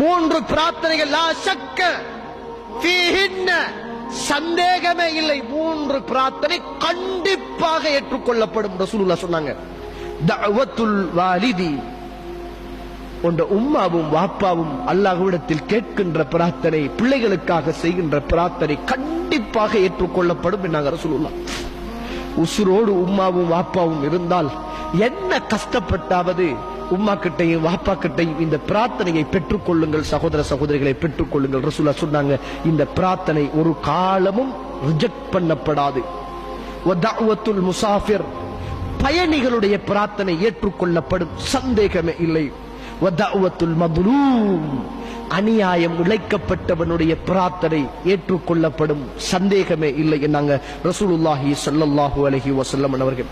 மூன்று பிரார்த்தனைகள் லா ஷக்க ஃபீஹின்ன, சந்தேகமே இல்லை, மூன்று பிரார்த்தனை கண்டிப்பாக ஏற்றுக்கொள்ளப்படும். ரசூலுல்லாஹ் சொன்னாங்க, தஅவத்துல் வாலிதி, உண்ட உம்மாவும் வாப்பாவும் அல்லாஹ்விடத்தில் கேட்கின்ற பிரார்த்தனை, பிள்ளைகளுக்காக செய்கின்ற பிரார்த்தனை கண்டிப்பாக ஏற்றுக்கொள்ளப்படும் என்னாங்க ரசூலுல்லாஹ். உசுரோடு உம்மாவும் வாப்பாவும் இருந்தால் என்ன கஷ்டப்பட்டாவது உம்மா கிட்டையும் வாப்பா கிட்டையும் இந்த பிரார்த்தனையை பெற்றுக் கொள்ளுங்கள். சகோதர சகோதரிகளை பெற்றுக் கொள்ளுங்கள். ரசூலுல்லாஹ் சொன்னாங்க, இந்த பிரார்த்தனை ஒரு காலமும் ரிஜெக்ட் பண்ணப்படாது. வதஅவத்துல் முசாஃபிர், பயணிகளுடைய பிரார்த்தனை ஏற்றுக்கொள்ளப்படும், சந்தேகமே இல்லை. வதஅவத்துல் மظلوم, அநியாயம் இழைக்கப்பட்டவனுடைய பிரார்த்தனை ஏற்றுக்கொள்ளப்படும், சந்தேகமே இல்லை என்னாங்க ரசூலுல்லாஹி ஸல்லல்லாஹு அலைஹி வஸல்லம் அவர்கள்.